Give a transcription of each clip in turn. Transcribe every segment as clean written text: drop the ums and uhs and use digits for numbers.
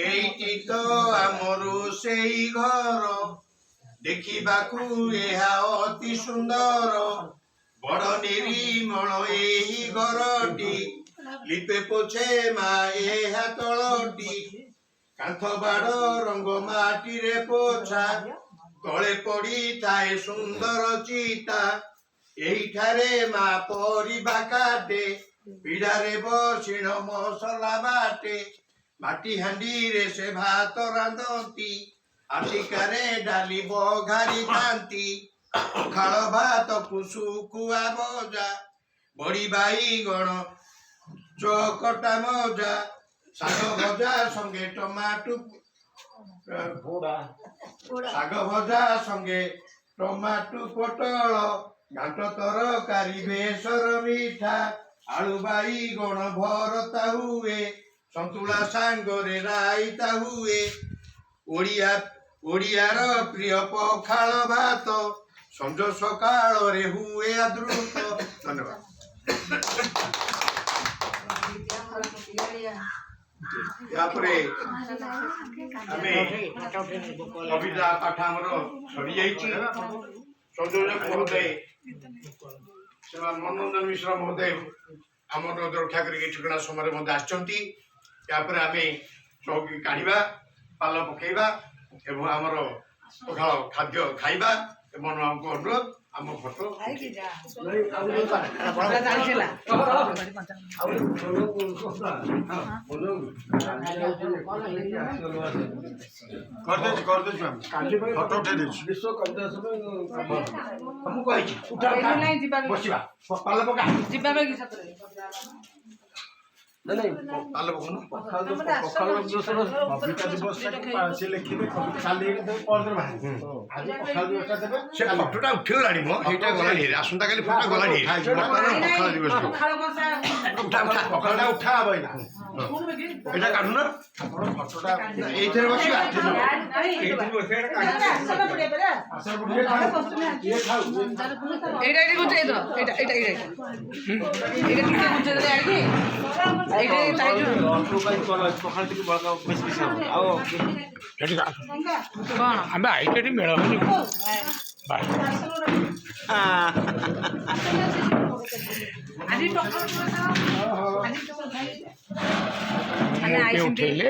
এইটি তো আমার সেই ঘর ଦେଖିବାକୁ ଏହା ଅତି ସୁନ୍ଦର ବଡ଼ ନିରିମଳ ଏହି ଘରଟି ଲିପେ ପୋଛେ ମା ଏହା ତଳଟି କାନ୍ଥ ବାଡ଼ ରଙ୍ଗ ମାଟିରେ ପୋଛା ତଳେ ପଡ଼ିଥାଏ ସୁନ୍ଦର ଚିତା ଏହିଠାରେ ମା ପରିବା କାଟେ ପିଢ଼ାରେ ବସିଣ ମସଲା ବାଟେ ମାଟି ହାଣ୍ଡିରେ ସେ ଭାତ ରାନ୍ଧନ୍ତି ଆଟିକାରେ ଡାଲି ବଘାରିଥାନ୍ତି ପଖାଳ ଭାତକୁ ଶୁଖୁଆ ଭଜା ବଡ଼ି ବାଇଗଣ ଚକଟା ମଜା ଶାଗ ଭଜା ସଙ୍ଗେ ଟମାଟୋ ଶାଗ ଭଜା ସଙ୍ଗେ ଟମାଟୋ ପୋଟଳ ଘାଣ୍ଟ ତରକାରୀ ବେସର ମିଠା ଆଳୁ ବାଇଗଣ ଭରତା ହୁଏ ସନ୍ତୁଳା ସାଙ୍ଗରେ ରାଇତା ହୁଏ ଓଡ଼ିଆର ପ୍ରିୟ ପଖାଳ ଭାତ ସଞ୍ଜ ସକାଳରେ ହୁଏ ଆଦୃତ। ଧନ୍ୟବାଦ। ତାପରେ ଆମେ କବିତା ପାଠ ଆମର ସରିଯାଇଛି। ସଂଯୋଜକ ମହୋଦୟ ମନୋରଞ୍ଜନ ମିଶ୍ର ମହୋଦୟ ଆମର ରକ୍ଷା କରିକି ଠିକଣା ସମୟରେ ମଧ୍ୟ ଆସିଛନ୍ତି। ତାପରେ ଆମେ ଚୌକି କାଢ଼ିବା ପାଲ ପକେଇବା ଏବଂ ଆମର ପଖାଳ ଖାଦ୍ୟ ଖାଇବା ଏବଂ ଆମକୁ ଅନୁରୋଧ ଆମ ଫଟୋ ଫଟୋଟା ଉଠିଗଲାଣି ମ ଏଇଟା ଗଲାଣି ଆସନ୍ତା କାଲି ଫଟୋ ଗଲାଣି ପଖାଳ ଦିବସ ପଖାଳଟା ଉଠା ହବ ଏଇଟା କାଢୁନ ଏଇଥିରେ ବସିବା ଆମେ ଆଇଟି ମେଳ ହଉନି ଉଠେଇଲେ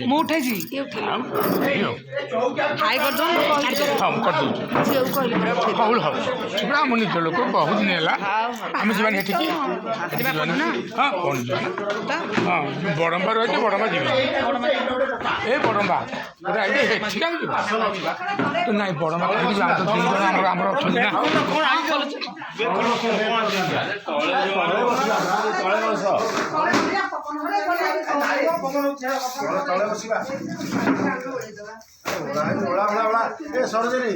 ମୁଁ ଉଠେଇଛି ହଉ ହଉ ଆମ ନିଜ ଲୋକ ବହୁତ ଦିନ ହେଲା ଆମେ ଯିବାନି ସେଠିକି ହଁ କ'ଣ ଯିବା ହଁ ବଡ଼ମ୍ବା ରହିଛି ବଡ଼ମ୍ବା ଯିବା ଏ ବଡ଼ମ୍ବା ଏଠିକି ଆମେ ଯିବା ନାଇଁ ବଡ଼ମ୍ବା ଯିବା ତ ଦୁଇ ଜଣ ଆମର ଅଛନ୍ତି ନା ସରୋଜିନୀ